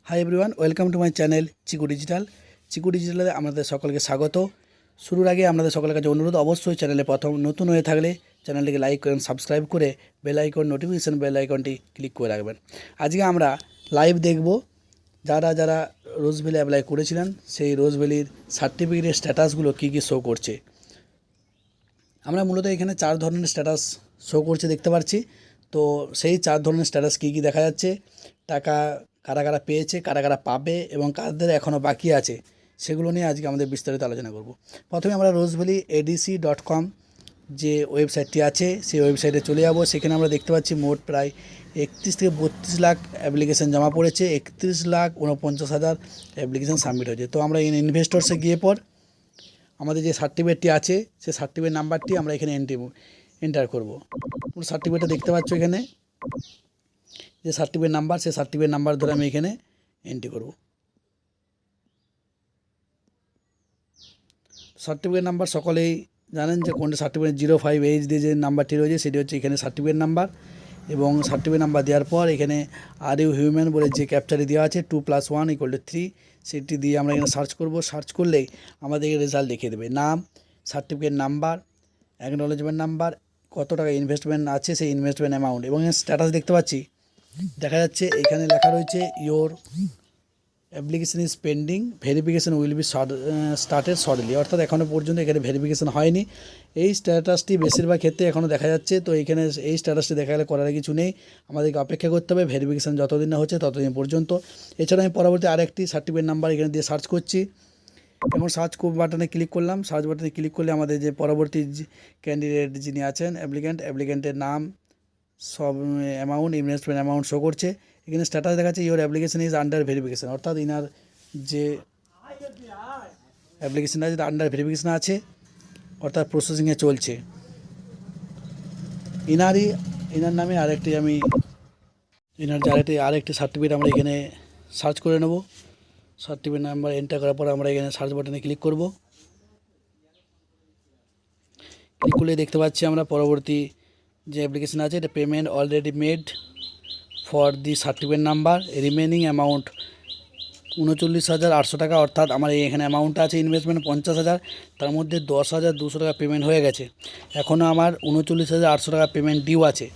High everyone, welcome to my channel Chiku digital. Chiku ডিজিটালে আমাদের সকলকে স্বাগত। শুরুর আগে আপনাদের সকলের কাছে অনুরোধ, অবশ্যই চ্যানেলে প্রথম নতুন হয়ে থাকলে চ্যানেলটিকে লাইক করেন, সাবস্ক্রাইব করে বেল আইকন নোটিফিকেশান বেল আইকনটি ক্লিক করে রাখবেন। আজকে আমরা লাইভ দেখব যারা যারা রোজভ্যালি অ্যাপ্লাই করেছিলেন সেই রোজভ্যালির সার্টিফিকেটের স্ট্যাটাসগুলো কী কী শো করছে। আমরা মূলত এখানে 4 ধরনের স্ট্যাটাস শো করছে দেখতে পাচ্ছি। তো সেই 4 ধরনের স্ট্যাটাস কী কী দেখা যাচ্ছে, টাকা কারা কারা পেয়েছে, কারা কারা পাবে এবং কাদের এখনও বাকি আছে, সেগুলো নিয়ে আজকে আমাদের বিস্তারিত আলোচনা করব। প্রথমে আমরা rozevalley.adc.com যে ওয়েবসাইটটি আছে সেই ওয়েবসাইটে চলে যাব। সেখানে আমরা দেখতে পাচ্ছি মোট প্রায় 31 থেকে 32 লাখ অ্যাপ্লিকেশান জমা পড়েছে, 31,49,000 অ্যাপ্লিকেশান সাবমিট হয়েছে। তো আমরা ইনভেস্টরসে গিয়ে পর আমাদের যে সার্টিফিকেটটি আছে সেই সার্টিফিকেট নাম্বারটি আমরা এখানে এন্টার করব। পুরো সার্টিফিকেটটা দেখতে পাচ্ছ, এখানে যে সার্টিফিকেট নাম্বার, সেই সার্টিফিকেট নাম্বার ধরে আমি এখানে এন্ট্রি করব। সার্টিফিকেট নাম্বার সকলেই জানেন যে কোনটা সার্টিফিকেট 05H দিয়ে যে নাম্বারটি রয়েছে সেটি হচ্ছে এখানে সার্টিফিকেট নাম্বার। এবং সার্টিফিকেট নাম্বার দেওয়ার পর এখানে আর ইউ হিউম্যান বলে যে ক্যাপচারটি দেওয়া আছে 2+1=3, সেটি দিয়ে আমরা এখানে সার্চ করব। সার্চ করলেই আমাদের রেজাল্ট দেখিয়ে দেবে নাম, সার্টিফিকেট নাম্বার, অ্যাকনোলেজমেন্ট নাম্বার, কত টাকা ইনভেস্টমেন্ট আছে সেই ইনভেস্টমেন্ট অ্যামাউন্ট এবং স্ট্যাটাস দেখতে পাচ্ছি দেখা যাচ্ছে। এখানে লেখা রয়েছে your application is pending, verification will be started shortly, অর্থাৎ এখনও পর্যন্ত এখানে ভেরিফিকেশন হয়নি। এই স্ট্যাটাসটি বেশিরভাগ ক্ষেত্রে এখনও দেখা যাচ্ছে। তো এখানে এই স্ট্যাটাসটি দেখা গেলে করার কিছু নেই, আমাদেরকে অপেক্ষা করতে হবে ভেরিফিকেশন যতদিন না হচ্ছে ততদিন পর্যন্ত। এছাড়া আমি পরবর্তী আরেকটি সার্টিফিকেট নাম্বার এখানে দিয়ে সার্চ করছি এবং সার্চ বাটনে ক্লিক করলাম। সার্চ বাটনে ক্লিক করলে আমাদের যে পরবর্তী ক্যান্ডিডেট যিনি আছেন অ্যাপ্লিকেন্টের নাম, সব অ্যামাউন্ট, ইনভেস্টমেন্ট অ্যামাউন্ট শো করছে। এখানে স্ট্যাটাস দেখাচ্ছে your application is under verification, অর্থাৎ ইনার যে অ্যাপ্লিকেশন আছে আন্ডার ভেরিফিকেশন আছে, অর্থাৎ প্রসেসিংয়ে চলছে। ইনার নামে আরেকটি সার্টিফিকেট আমরা এখানে সার্চ করে নেব। সার্টিফিকেট নাম্বার এন্টার করার পর আমরা এখানে সার্চ বাটনে ক্লিক করব। ক্লিক করলে দেখতে পাচ্ছি আমরা পরবর্তী যে অ্যাপ্লিকেশন আছে এটা payment already made for the certificate number, remaining amount 39,800 টাকা, অর্থাৎ আমার এখানে অ্যামাউন্ট আছে ইনভেস্টমেন্ট 50,000, তার মধ্যে 10,200 টাকা পেমেন্ট হয়ে গেছে। এখনও আমার 39,800 টাকা পেমেন্ট ডিউ আছে,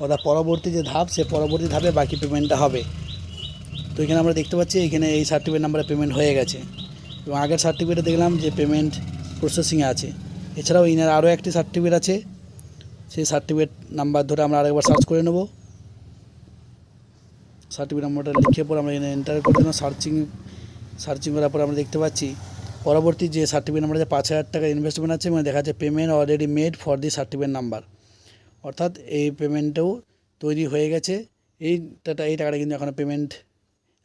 অর্থাৎ পরবর্তী যে ধাপ সে পরবর্তী ধাপে বাকি পেমেন্টটা হবে। তো এখানে আমরা দেখতে পাচ্ছি এখানে এই সার্টিফিকেট নাম্বারে পেমেন্ট হয়ে গেছে এবং আগের সার্টিফিকেটে দেখলাম যে পেমেন্ট প্রসেসিংয়ে আছে। এছাড়াও ইনার আরও একটি সার্টিফিকেট আছে, সেই সার্টিফিকেট নাম্বার ধরে আমরা আরেকবার সার্চ করে নেব। সার্টিফিকেট নাম্বারটা লিখে পর আমরা এখানে এন্টার করে দিলাম। সার্চিং করার পর আমরা দেখতে পাচ্ছি পরবর্তী যে সার্টিফিকেট নাম্বার যে 5,000 টাকা ইনভেস্টমেন্ট আছে এবং দেখা যাচ্ছে payment already made for the certificate number, অর্থাৎ এই পেমেন্টটাও তৈরি হয়ে গেছে। এই টাকাটা কিন্তু এখনও পেমেন্ট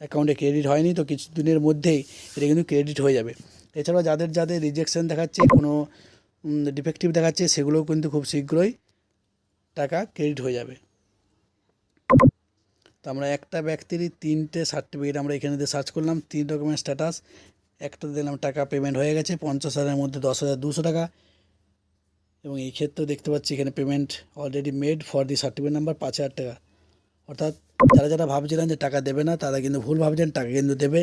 অ্যাকাউন্টে ক্রেডিট হয়নি, তো কিছু দিনের মধ্যেই এটা কিন্তু ক্রেডিট হয়ে যাবে। এছাড়াও যাদের যাদের রিজেকশন দেখাচ্ছে, কোনো ডিফেক্টিভ দেখাচ্ছে, সেগুলোও কিন্তু খুব শীঘ্রই টাকা ক্রেডিট হয়ে যাবে। তো আমরা একটা ব্যক্তির 3টে সার্টিফিকেট আমরা এখানে দিয়ে সার্চ করলাম, 3 রকমের স্ট্যাটাস। একটা দিলাম টাকা পেমেন্ট হয়ে গেছে 50,000-এর মধ্যে 10,200 টাকা, এবং এই ক্ষেত্রেও দেখতে পাচ্ছি এখানে payment already made for the certificate number 5,000 টাকা, অর্থাৎ যারা যারা ভাবছিলেন যে টাকা দেবে না তারা কিন্তু ভুল ভাবছেন, টাকা কিন্তু দেবে।